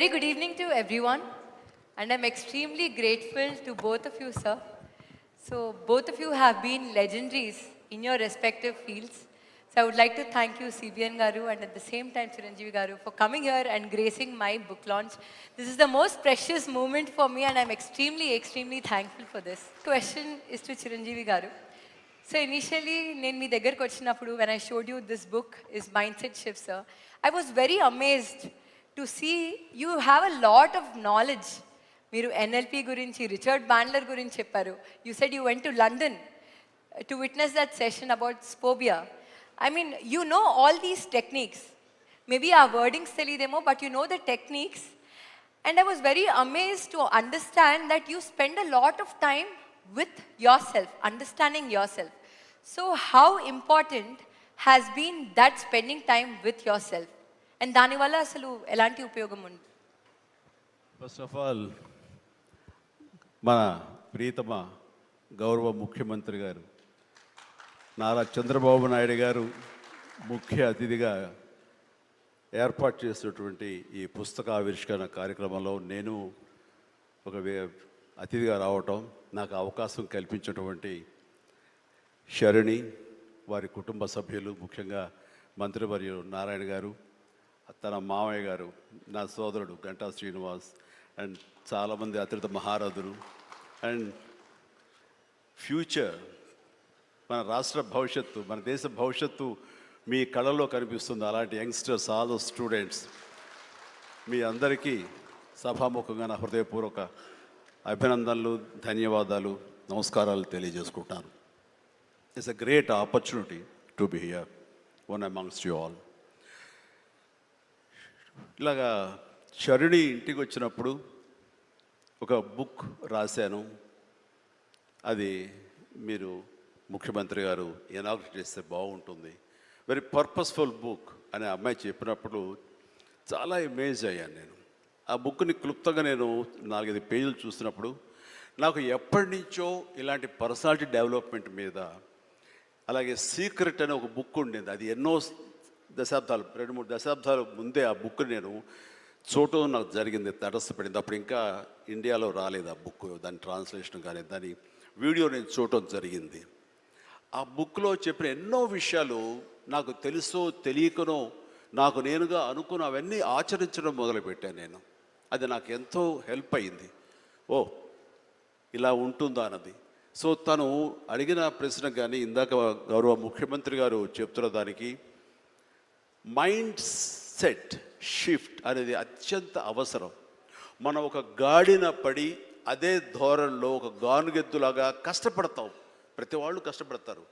very good evening to everyone, and I'm extremely grateful to both of you, sir. So, both of you have been legendaries in your respective fields. So, I would like to thank you, CBN Garu, and at the same time, Chiranjeevi Garu, for coming here and gracing my book launch. This is the most precious moment for me, and I'm extremely thankful for this. Question is to Chiranjeevi Garu. So initially, నేను మీ దగ్గరకు వచ్చినప్పుడు when I showed you this book is Mindset Shift, sir, I was very amazed to see you have a lot of knowledge. మీరు NLP గురించి, Richard Bandler గురించి చెప్పారు. You said you went to London to witness that session about Spobia. I mean, you know all these techniques. Maybe our wordings తెలియదేమో, but you know the techniques. And I was very amazed to understand that you spend a lot of time with yourself, understanding yourself. So how important has been that spending time with yourself? And దానివల్ల అసలు ఎలాంటి ఉపయోగం ఉంది? First of all మన ప్రియతమ గౌరవ ముఖ్యమంత్రి గారు నారా చంద్రబాబు నాయుడు గారు ముఖ్య అతిథిగా ఏర్పాటు చేసినటువంటి ఈ పుస్తక ఆవిష్కరణ కార్యక్రమంలో నేను ఒక అతిథిగా రావటం, నాకు అవకాశం కల్పించినటువంటి శరణి, వారి కుటుంబ సభ్యులు, ముఖ్యంగా మంత్రివర్యులు నారాయణ గారు, తన మామయ్య గారు, నా సోదరుడు గంటా శ్రీనివాస్, అండ్ చాలామంది అతిథి మహారథులు, అండ్ ఫ్యూచర్ మన రాష్ట్ర భవిష్యత్తు, మన దేశ భవిష్యత్తు మీ కళలో కనిపిస్తుంది. అలాంటి యంగ్స్టర్స్, ఆల్ స్టూడెంట్స్, మీ అందరికీ సభాముఖంగా నా హృదయపూర్వక అభినందనలు, ధన్యవాదాలు, నమస్కారాలు తెలియజేసుకుంటాను. It's a great opportunity to be here one amongst you all. ఇలాగా శరణి ఇంటికి వచ్చినప్పుడు ఒక బుక్ రాశాను. అది మీరు ముఖ్యమంత్రి గారు ఇనాగ్రేట్ చేస్తే బాగుంటుంది, వెరీ పర్పస్ఫుల్ బుక్ అని అమ్మాయి చెప్పినప్పుడు చాలా అమేజ్ అయ్యాను నేను. ఆ బుక్ని క్లుప్తంగా నేను 4-5 పేజీలు చూసినప్పుడు నాకు ఎప్పటి నుంచో ఇలాంటి పర్సనాలిటీ డెవలప్మెంట్ మీద, అలాగే సీక్రెట్ అనే ఒక బుక్ ఉండేది. అది ఎన్నో దశాబ్దాలు, 2-3 దశాబ్దాల ముందే ఆ బుక్ నేను చూడటం నాకు జరిగింది, తటస్థపడింది. అప్పుడు ఇంకా ఇండియాలో రాలేదు ఆ బుక్, దాని ట్రాన్స్లేషన్ కానీ దాని వీడియో నేను చూడటం జరిగింది. ఆ బుక్లో చెప్పిన ఎన్నో విషయాలు నాకు తెలుసో తెలియకనో నాకు నేనుగా అనుకున్న అవన్నీ ఆచరించడం మొదలుపెట్టాను నేను. అది నాకు ఎంతో హెల్ప్ అయింది. ఓ ఇలా ఉంటుందా అన్నది. సో తను అడిగిన ప్రశ్న కానీ ఇందాక గౌరవ ముఖ్యమంత్రి గారు చెప్తున్న దానికి మైండ్ సెట్ షిఫ్ట్ అనేది అత్యంత అవసరం. మనం ఒక గాడిన పడి అదే ధోరణిలో ఒక గానుగెద్దులాగా కష్టపడతాం. ప్రతి వాళ్ళు కష్టపడతారు,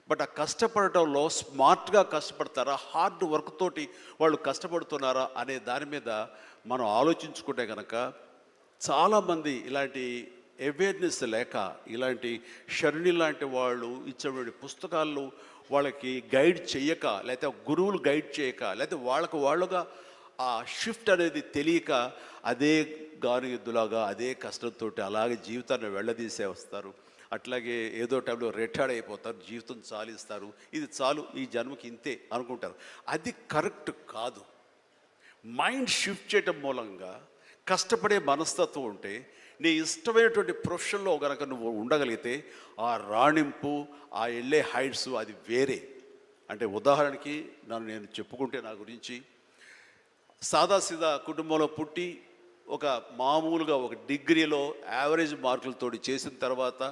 బట్ ఆ కష్టపడటంలో స్మార్ట్గా కష్టపడతారా, హార్డ్ వర్క్ తోటి వాళ్ళు కష్టపడుతున్నారా అనే దాని మీద మనం ఆలోచించుకుంటే కనుక చాలామంది ఇలాంటి అవేర్నెస్ లేక, ఇలాంటి శరణి లాంటి వాళ్ళు ఇచ్చేటువంటి పుస్తకాలు వాళ్ళకి గైడ్ చేయక, లేకపోతే గురువులు గైడ్ చేయక, లేకపోతే వాళ్ళుగా ఆ షిఫ్ట్ అనేది తెలియక అదే గానుగెద్దులాగా అదే కష్టంతో అలాగే జీవితాన్ని వెళ్ళదీసే వస్తారు. అట్లాగే ఏదో టైంలో రిటైర్డ్ అయిపోతారు, జీవితం చాలిస్తారు, ఇది చాలు ఈ జన్మకి ఇంతే అనుకుంటారు. అది కరెక్ట్ కాదు. మైండ్ షిఫ్ట్ చేయటం మూలంగా కష్టపడే మనస్తత్వం ఉంటే, నీ ఇష్టమైనటువంటి ప్రొఫెషన్లో కనుక నువ్వు ఉండగలిగితే ఆ రాణింపు, ఆ వెళ్ళే హైట్స్ అది వేరే. అంటే ఉదాహరణకి నేను చెప్పుకుంటే, నా గురించి సాదాసీదా కుటుంబంలో పుట్టి ఒక మామూలుగా ఒక డిగ్రీలో యావరేజ్ మార్కులతో చేసిన తర్వాత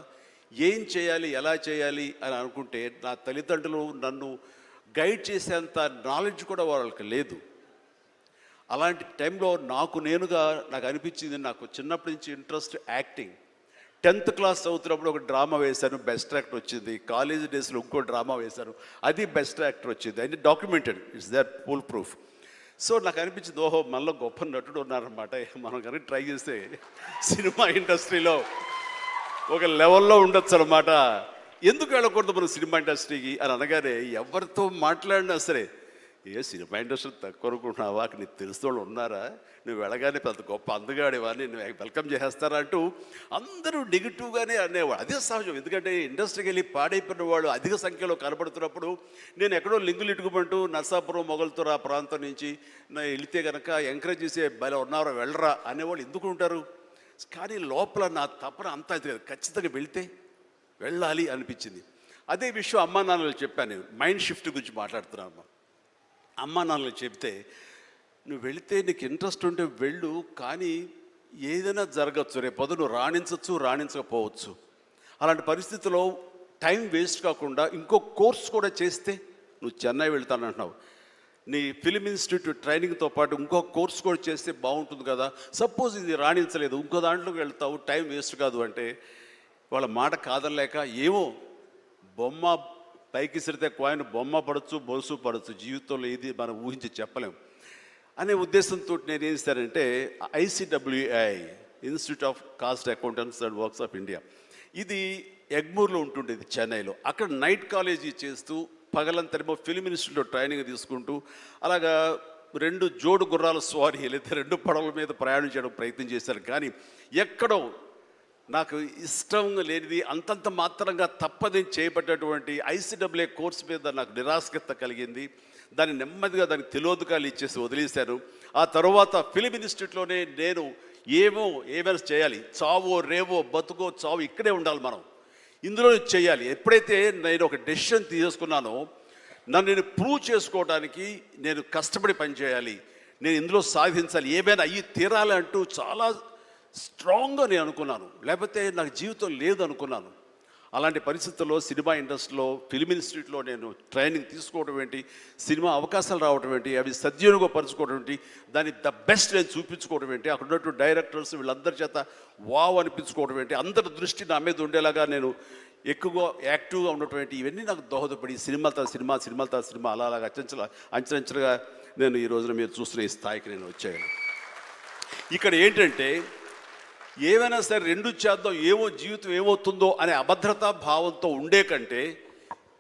ఏం చేయాలి, ఎలా చేయాలి అని అనుకుంటే నా తల్లిదండ్రులు నన్ను గైడ్ చేసేంత నాలెడ్జ్ కూడా వాళ్ళకి లేదు. అలాంటి టైంలో నాకు అనిపించింది, నాకు చిన్నప్పటి నుంచి ఇంట్రెస్ట్ యాక్టింగ్. 10th క్లాస్ చదువుతున్నప్పుడు ఒక డ్రామా వేశాను, బెస్ట్ యాక్టర్ వచ్చింది. కాలేజ్ డేస్లో ఇంకో డ్రామా వేశాను, అది బెస్ట్ యాక్టర్ వచ్చింది. అది documented, it's that full proof. So నాకు అనిపించింది, ఓహో మనలో గొప్ప నటుడు ఉన్నారనమాట, మనం కనుక ట్రై చేస్తే సినిమా ఇండస్ట్రీలో ఒక లెవెల్లో ఉండొచ్చు అనమాట. ఎందుకు వెళ్ళకూడదు మనం సినిమా ఇండస్ట్రీకి అని అనగానే ఎవరితో మాట్లాడినా సరే, ఏ సినిమా ఇండస్ట్రీ తక్కువ అనుకుంటున్నావా, నీకు తెలిసిన వాళ్ళు ఉన్నారా, నువ్వు వెళ్ళగానే పెద్ద గొప్ప అందగాడివా, నేను వెల్కమ్ చేసేస్తారా అంటూ అందరూ నెగిటివ్గానే అనేవాడు. అదే సహజం, ఎందుకంటే ఇండస్ట్రీకి వెళ్ళి పాడైపోయిన వాళ్ళు అధిక సంఖ్యలో కనబడుతున్నప్పుడు నేను ఎక్కడో లింగులు ఇటుకుమంటూ నర్సాపురం మొగల్తూరు ఆ ప్రాంతం నుంచి వెళితే కనుక ఎంకరేజ్ చేసే భలే ఉన్నారో వెళ్ళరా అనేవాళ్ళు ఎందుకు ఉంటారు. కానీ లోపల నా తపన అంతా అది కదా, ఖచ్చితంగా వెళితే వెళ్ళాలి అనిపించింది. అదే విషయం అమ్మా నాన్నలు చెప్పాను, నేను మైండ్ షిఫ్ట్ గురించి మాట్లాడుతున్నాను. అమ్మా నాన్నలు చెప్తే నువ్వు వెళితే నీకు ఇంట్రెస్ట్ ఉంటే వెళ్ళు, కానీ ఏదైనా జరగచ్చు, రేపు నువ్వు రాణించవచ్చు రాణించకపోవచ్చు. అలాంటి పరిస్థితుల్లో టైం వేస్ట్ కాకుండా ఇంకో కోర్స్ కూడా చేస్తే, నువ్వు చెన్నై వెళ్తానంటున్నావు, నీ ఫిలిం ఇన్స్టిట్యూట్ ట్రైనింగ్తో పాటు ఇంకో కోర్స్ కూడా చేస్తే బాగుంటుంది కదా. సపోజ్ ఇది రాణించలేదు, ఇంకో దాంట్లోకి వెళ్తావు, టైం వేస్ట్ కాదు అంటే వాళ్ళ మాట కాదనలేక, ఏమో బొమ్మ పైకి సిరితే కాయిన్ బొమ్మ పడవచ్చు బొలుసు పడవచ్చు, జీవితంలో ఏది మనం ఊహించి చెప్పలేం అనే ఉద్దేశంతో నేను ఏం చేశానంటే ICWI institute of cost accountants and works of India, ఇది ఎగ్మూర్లో ఉంటుండేది చెన్నైలో. అక్కడ నైట్ కాలేజీ చేస్తూ పగలంతరేమో ఫిలిం ఇన్స్టిట్యూట్లో ట్రైనింగ్ తీసుకుంటూ అలాగా 2 జోడు గుర్రాల స్వారీ లేదా 2 పడవల మీద ప్రయాణం చేయడం ప్రయత్నం చేశాను. కానీ ఎక్కడో నాకు ఇష్టం లేనిది, అంతంత మాత్రంగా తప్పదని చేయబడ్డటువంటి ICWA కోర్స్ మీద నాకు నిరాశక్త కలిగింది. దాన్ని నెమ్మదిగా దానికి తెలియదుకాలు ఇచ్చేసి వదిలేశాను. ఆ తర్వాత ఫిలిం ఇన్స్టిట్యూట్లోనే నేను ఏమైనా చేయాలి, చావో రేవో బతుకో చావు ఇక్కడే ఉండాలి, మనం ఇందులో చేయాలి. ఎప్పుడైతే నేను ఒక డెసిషన్ తీసుకున్నానో, నన్ను నేను ప్రూవ్ చేసుకోవడానికి నేను కష్టపడి పనిచేయాలి, నేను ఇందులో సాధించాలి, ఏమైనా అయ్యి తీరాలి అంటూ చాలా స్ట్రాంగ్గా నేను అనుకున్నాను. లేకపోతే నాకు జీవితం లేదు అనుకున్నాను. అలాంటి పరిస్థితుల్లో సినిమా ఇండస్ట్రీలో ఫిలిం ఇన్స్టిట్యూట్లో నేను ట్రైనింగ్ తీసుకోవడం ఏంటి, సినిమా అవకాశాలు రావడం ఏంటి, అవి సద్వినియోగపరచుకోవడం ఏంటి, దాన్ని ద బెస్ట్ నేను చూపించుకోవడం ఏంటి, అక్కడ ఉన్నటువంటి డైరెక్టర్స్ వీళ్ళందరి చేత వావ్ అనిపించుకోవడం ఏంటి, అందరి దృష్టి నా మీద ఉండేలాగా నేను ఎక్కువగా యాక్టివ్గా ఉన్నటువంటి ఇవన్నీ నాకు దోహదపడి సినిమాల సినిమా అలాగా అంచెలంచెలుగా నేను ఈ రోజున మీరు చూస్తున్న ఈ స్థాయికి నేను వచ్చాను. ఇక్కడ ఏంటంటే ఏమైనా సరే 2 చేద్దాం, ఏమో జీవితం ఏమవుతుందో అనే అభద్రతా భావంతో ఉండే కంటే,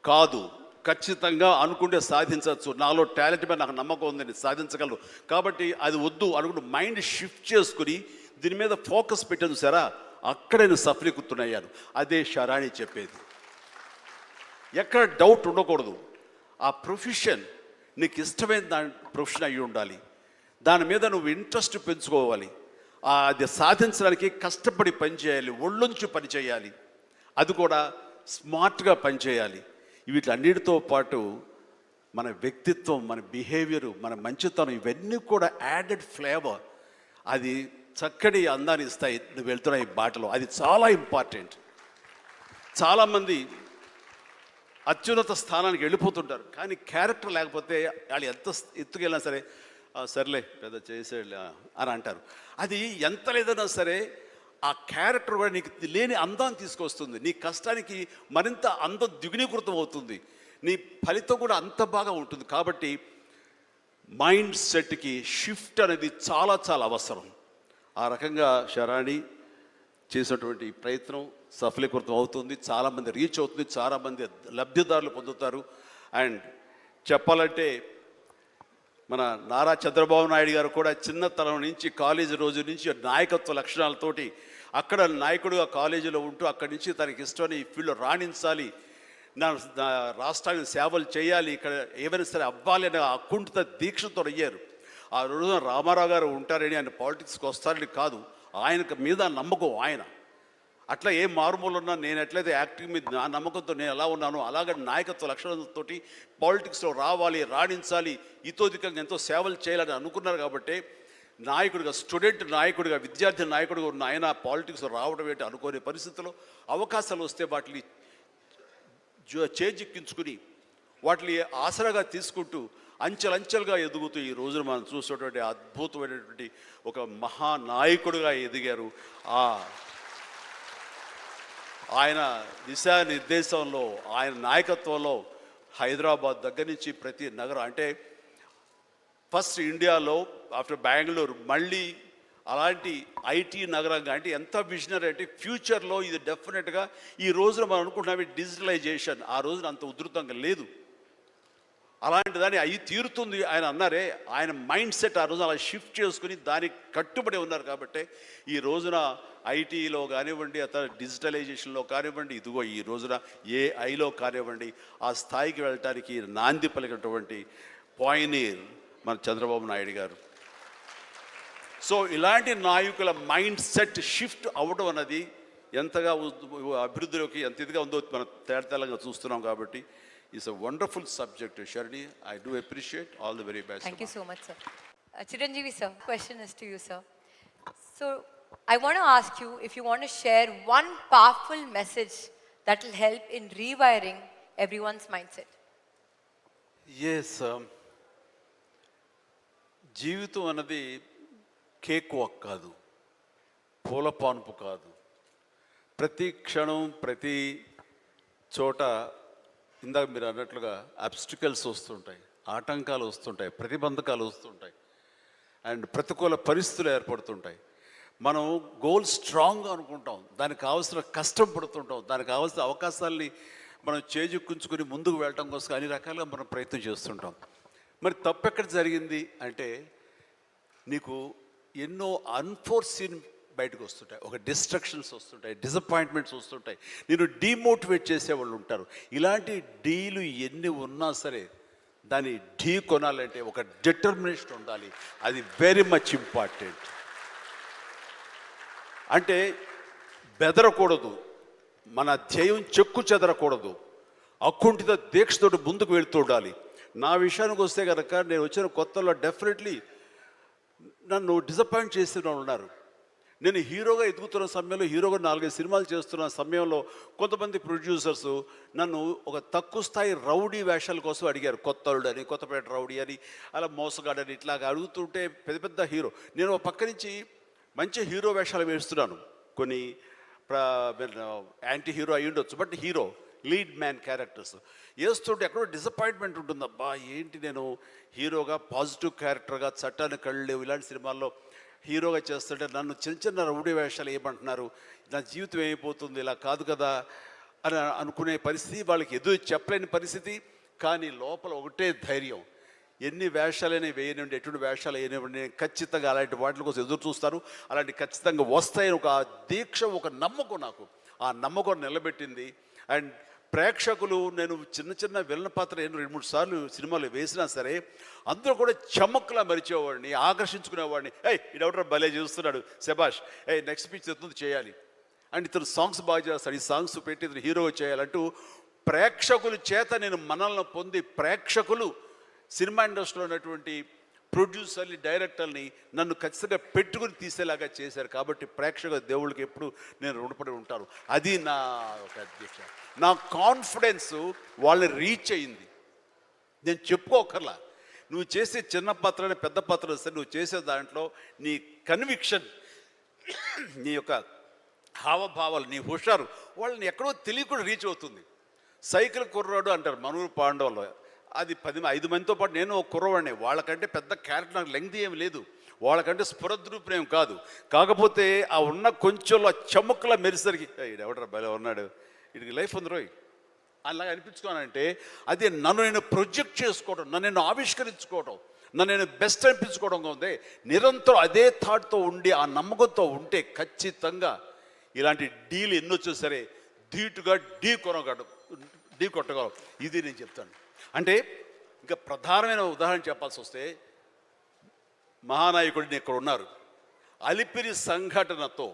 కాదు ఖచ్చితంగా అనుకుంటే సాధించవచ్చు, నాలో టాలెంట్ మీద నాకు నమ్మకం ఉందని సాధించగలరు, కాబట్టి అది వద్దు అనుకుంటూ మైండ్ షిఫ్ట్ చేసుకుని దీని మీద ఫోకస్ పెట్టాను సరే, అక్కడ నేను సఫలీకృతునయ్యాను. అదే శరాణి చెప్పేది. ఎక్కడ డౌట్ ఉండకూడదు. ఆ ప్రొఫెషన్ నీకు ఇష్టమైన దాని ప్రొఫెషన్ అయ్యి ఉండాలి, దాని మీద నువ్వు ఇంట్రెస్ట్ పెంచుకోవాలి, అది సాధించడానికి కష్టపడి పనిచేయాలి, ఒళ్ళొంచి పనిచేయాలి, అది కూడా స్మార్ట్గా పనిచేయాలి. వీటన్నిటితో పాటు మన వ్యక్తిత్వం, మన బిహేవియరు, మన మంచితనం, ఇవన్నీ కూడా యాడెడ్ ఫ్లేవర్, అది చక్కటి అందాన్ని ఇస్తాయి నువ్వు వెళ్తున్న ఈ బాటలో. అది చాలా ఇంపార్టెంట్. చాలామంది అత్యున్నత స్థానానికి వెళ్ళిపోతుంటారు, కానీ క్యారెక్టర్ లేకపోతే వాళ్ళు ఎంత ఎత్తుకెళ్ళినా సరే సర్లే పెద్ద చేసేళ్ళ అని అంటారు. అది ఎంత లేదన్నా సరే ఆ క్యారెక్టర్ కూడా నీకు లేని అందాన్ని తీసుకొస్తుంది, నీ కష్టానికి మరింత అందం ద్విగుణీకృతం అవుతుంది, నీ ఫలితం కూడా అంత బాగా ఉంటుంది. కాబట్టి మైండ్ సెట్కి షిఫ్ట్ అనేది చాలా చాలా అవసరం. ఆ రకంగా శరాణి చేసినటువంటి ప్రయత్నం సఫలీకృతం అవుతుంది, చాలామంది రీచ్ అవుతుంది, చాలామంది లబ్ధిదారులు పొందుతారు. అండ్ చెప్పాలంటే మన నారా చంద్రబాబు నాయుడు గారు కూడా చిన్నతనం నుంచి కాలేజీ రోజు నుంచి నాయకత్వ లక్షణాలతోటి అక్కడ నాయకుడుగా కాలేజీలో ఉంటూ అక్కడి నుంచి తనకి ఇష్టమైన ఈ ఫీల్డ్లో రాణించాలి, నా రాష్ట్రానికి సేవలు చేయాలి, ఇక్కడ ఏమైనా సరే అవ్వాలి అనే అకుంఠిత దీక్షతో అయ్యారు. ఆ రోజున రామారావు గారు ఉంటారని ఆయన పాలిటిక్స్కి వస్తారని కాదు, ఆయనకు మీద నమ్మకం. ఆయన అట్లా ఏ మారుమూలు ఉన్నా నేను ఎట్లయితే యాక్టింగ్ మీద నా నమ్మకంతో నేను ఎలా ఉన్నానో అలాగే నాయకత్వ లక్షణాలతో పాలిటిక్స్లో రావాలి, రాణించాలి, ఇతోధికంగా ఎంతో సేవలు చేయాలని అనుకున్నారు. కాబట్టి నాయకుడిగా, స్టూడెంట్ నాయకుడిగా, విద్యార్థి నాయకుడిగా ఉన్న ఆయన పాలిటిక్స్లో రావడం ఏంటి అనుకోని పరిస్థితుల్లో అవకాశాలు వస్తే వాటిని చేజిక్కించుకుని వాటిని ఆసరాగా తీసుకుంటూ అంచెలంచెలుగా ఎదుగుతూ ఈ రోజున మనం చూసేటువంటి అద్భుతమైనటువంటి ఒక మహానాయకుడిగా ఎదిగారు. ఆయన దిశానిర్దేశంలో, ఆయన నాయకత్వంలో హైదరాబాద్ దగ్గర నుంచి ప్రతి నగరం, అంటే ఫస్ట్ ఇండియాలో ఆఫ్టర్ బెంగళూరు మళ్ళీ అలాంటి ఐటీ నగరంగా, అంటే ఎంత విజనరీ అంటే ఫ్యూచర్లో ఇది డెఫినెట్గా ఈ రోజున మనం అనుకుంటున్నాం డిజిటలైజేషన్, ఆ రోజున అంత ఉధృతంగా లేదు. అలాంటి దాన్ని అయ్యి తీరుతుంది ఆయన అన్నారే, ఆయన మైండ్ సెట్ ఆ రోజు అలా షిఫ్ట్ చేసుకుని దానికి కట్టుబడి ఉన్నారు కాబట్టి ఈ రోజున ఐటీలో కానివ్వండి, అతను డిజిటలైజేషన్లో కానివ్వండి, ఇదిగో ఈ రోజున ఏఐలో కానివ్వండి, ఆ స్థాయికి వెళ్ళటానికి నాంది పలికినటువంటి పాయనీర్ మన చంద్రబాబు నాయుడు గారు. సో ఇలాంటి నాయకుల మైండ్ సెట్ షిఫ్ట్ అవ్వడం అన్నది ఎంతగా అభివృద్ధిలోకి ఎంత ఇదిగా ఉందో మనం తేటతెల్లంగా చూస్తున్నాం కాబట్టి it's a wonderful subject. Sharni, I do appreciate all the very best. Thank you so much, sir. Chiranjeevi, sir, question is to you, sir. So, I want to ask you if you want to share one powerful message that will help in rewiring everyone's mindset. Yes, జీవితం అన్నది cake walk కాదు, పూల పానుపు కాదు. ప్రతి క్షణం ప్రతి చోట ఇందాక మీరు అన్నట్లుగా అబ్స్టికల్స్ వస్తుంటాయి, ఆటంకాలు వస్తుంటాయి, ప్రతిబంధకాలు వస్తుంటాయి, అండ్ ప్రతికూల పరిస్థితులు ఏర్పడుతుంటాయి. మనం గోల్ స్ట్రాంగ్గా అనుకుంటాం, దానికి కావాల్సిన కష్టం పడుతుంటాం, దానికి కావాల్సిన అవకాశాలని మనం చేజుక్కుంచుకొని ముందుకు వెళ్ళటం కోసం అన్ని రకాలుగా మనం ప్రయత్నం చేస్తుంటాం. మరి తప్పెక్కడ జరిగింది అంటే నీకు ఎన్నో అన్ఫోర్సీన్ బయటకు వస్తుంటాయి, ఒక డిస్ట్రక్షన్స్ వస్తుంటాయి, డిసప్పాయింట్మెంట్స్ వస్తుంటాయి, నేను డీమోటివేట్ చేసేవాళ్ళు ఉంటారు. ఇలాంటి డీలు ఎన్ని ఉన్నా సరే దాన్ని ఢీ కొనాలంటే ఒక డిటర్మినేషన్ ఉండాలి. అది వెరీ మచ్ ఇంపార్టెంట్. అంటే బెదరకూడదు, మన ధ్యేయం చెక్కు చెదరకూడదు, అకుంఠిత దీక్షతోటి ముందుకు వెళ్తూ ఉండాలి. నా విషయానికి వస్తే కనుక నేను వచ్చిన కొత్తలో డెఫినెట్లీ నన్ను డిసప్పాయింట్ చేసిన వాళ్ళు ఉన్నారు. నేను హీరోగా ఎదుగుతున్న సమయంలో, హీరోగా 4-5 సినిమాలు చేస్తున్న సమయంలో కొంతమంది ప్రొడ్యూసర్స్ నన్ను ఒక తక్కువ స్థాయి రౌడీ వేషాల కోసం అడిగారు. కొత్తలుడు అని, కొత్తపేట రౌడీ అని, అలా మోసగాడని ఇట్లాగా అడుగుతుంటే పెద్ద పెద్ద హీరో, నేను ఒక పక్క నుంచి మంచి హీరో వేషాలు వేస్తున్నాను, కొన్ని యాంటీ హీరో అయి ఉండొచ్చు, but hero lead man characters వేస్తుంటే ఎక్కడో డిసప్పాయింట్మెంట్ ఉంటుంది. అబ్బా ఏంటి నేను హీరోగా పాజిటివ్ క్యారెక్టర్గా, చట్టాన్ని కళ్ళు లేవు ఇలాంటి సినిమాల్లో హీరోగా చేస్తుంటే నన్ను చిన్న చిన్న రౌడీ వేషాలు ఏమంటున్నారు, నా జీవితం ఏమైపోతుంది, ఇలా కాదు కదా అని అనుకునే పరిస్థితి, వాళ్ళకి ఎదురు చెప్పలేని పరిస్థితి. కానీ లోపల ఒకటే ధైర్యం, ఎన్ని వేషాలైనా వేయనివ్వండి, ఎటువంటి వేషాలు వేయనివ్వండి, నేను ఖచ్చితంగా అలాంటి వాటి కోసం ఎదురు చూస్తాను, అలాంటి ఖచ్చితంగా వస్తాయని ఒక దీక్ష, ఒక నమ్మకం, నాకు ఆ నమ్మకం నిలబెట్టింది. అండ్ ప్రేక్షకులు, నేను చిన్న చిన్న విలన పాత్ర 2-3 సార్లు సినిమాలు వేసినా సరే అందరూ కూడా చమక్కులా మరిచేవాడిని, ఆకర్షించుకునేవాడిని. ఇడెవడో భలే చూస్తున్నాడు, శబాష్, నెక్స్ట్ పిక్చర్ ఎత్తుంది చేయాలి, అండ్ ఇతను సాంగ్స్ బాగా చేస్తాడు, ఈ సాంగ్స్ పెట్టి ఇతను హీరోగా చేయాలంటూ ప్రేక్షకుల చేత నేను మనల్ని పొంది, ప్రేక్షకులు సినిమా ఇండస్ట్రీలో ఉన్నటువంటి ప్రొడ్యూసర్ని, డైరెక్టర్ని నన్ను ఖచ్చితంగా పెట్టుకుని తీసేలాగా చేశారు. కాబట్టి ప్రేక్షక దేవుళ్ళకి ఎప్పుడు నేను రుణపడి ఉంటాను. అది నా ఒక అధ్యక్ష, నా కాన్ఫిడెన్స్ వాళ్ళని రీచ్ అయింది. నేను చెప్పుకోకర్లా, నువ్వు చేసే చిన్న పాత్ర పెద్ద పాత్ర వస్తే నువ్వు చేసే దాంట్లో నీ కన్విక్షన్, నీ యొక్క హావభావాలు, నీ హుషారు వాళ్ళని ఎక్కడో తెలియకుండా రీచ్ అవుతుంది. సైకిల్ కుర్రాడు అంటారు మనూరు పాండవులు, అది 5 మందితో పాటు నేను ఒక కుర్రవాడిని. వాళ్ళకంటే పెద్ద క్యారెక్టర్ నాకు లెంగ్త్ ఏమి లేదు, వాళ్ళకంటే స్ఫురద్రూపేం కాదు. కాకపోతే ఆ ఉన్న కొంచెంలో చముక్కలా మెరిసరికి ఎవడరా భలే ఉన్నాడు, వీడికి లైఫ్ ఉంది రోయ్ అలాగా అనిపించుకోనంటే అది నన్ను నేను ప్రొజెక్ట్ చేసుకోవడం, నన్ను నేను ఆవిష్కరించుకోవడం, నన్ను నేను బెస్ట్ అనిపించుకోవడం ఉంది. నిరంతరం అదే థాట్తో ఉండి, ఆ నమ్మకంతో ఉంటే ఖచ్చితంగా ఇలాంటి డీలు ఎన్నొచ్చో సరే ధీటుగా ఢీ కొట్టగలం. ఇది నేను చెప్తాను. అంటే ఇంకా ప్రధానమైన ఉదాహరణ చెప్పాల్సి వస్తే, మహానాయకుడిని ఇక్కడ ఉన్నారు, అలిపిరి సంఘటనతో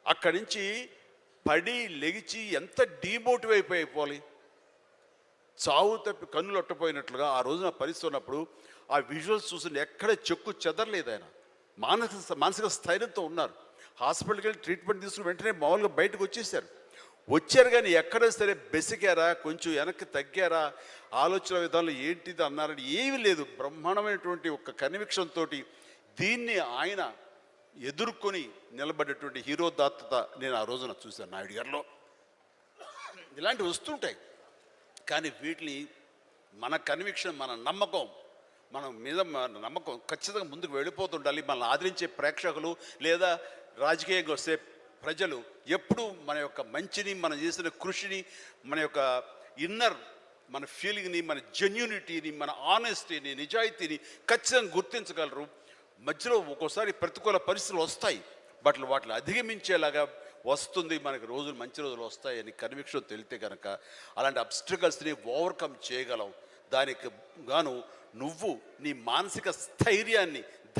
అక్కడి నుంచి పడి లెగిచి ఎంత డీమోటివేట్ అయిపోవాలి, చావు తప్పి కన్నులు ఒట్టపోయినట్లుగా ఆ రోజున పరిస్థితి ఉన్నప్పుడు ఆ విజువల్స్ చూసి ఎక్కడ చెక్కు చెదరలేదు. ఆయన మానసిక స్థైర్యంతో ఉన్నారు. హాస్పిటల్కి వెళ్ళి ట్రీట్మెంట్ తీసుకుని వెంటనే మామూలుగా బయటకు వచ్చారు కానీ ఎక్కడ సరే బెసికారా, కొంచెం వెనక్కి తగ్గారా, ఆలోచన విధానంలో ఏంటిది అన్నారని ఏమీ లేదు. బ్రహ్మాండమైనటువంటి ఒక కన్విక్షన్ తోటి దీన్ని ఆయన ఎదుర్కొని నిలబడేటువంటి హీరో దాత్తత నేను ఆ రోజున చూశాను నాయుడు గారిలో. ఇలాంటివి వస్తుంటాయి కానీ వీటిని మన కన్విక్షన్, మన నమ్మకం, మన మీద మన నమ్మకం ఖచ్చితంగా ముందుకు వెళ్ళిపోతుండాలి. మనల్ని ఆదరించే ప్రేక్షకులు లేదా రాజకీయంగా వస్తే ప్రజలు ఎప్పుడూ మన యొక్క మంచిని, మనం చేసిన కృషిని, మన యొక్క ఇన్నర్ మన ఫీలింగ్ని, మన జెన్యూనిటీని, మన ఆనెస్టీని, నిజాయితీని ఖచ్చితంగా గుర్తించగలరు. మధ్యలో ఒక్కోసారి ప్రతికూల పరిస్థితులు వస్తాయి, బట్ వాటిని అధిగమించేలాగా వస్తుంది, మనకి రోజులు మంచి రోజులు వస్తాయని కన్విక్షన్ తెలితే కనుక అలాంటి అబ్స్ట్రకల్స్ని ఓవర్కమ్ చేయగలం. దానికి గాను నువ్వు నీ మానసిక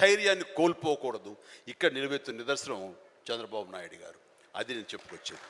ధైర్యాన్ని కోల్పోకూడదు. ఇక్కడ నిలబెత్తున్న నిదర్శనం చంద్రబాబు నాయుడు గారు. అది నేను చెప్పుకొచ్చేది.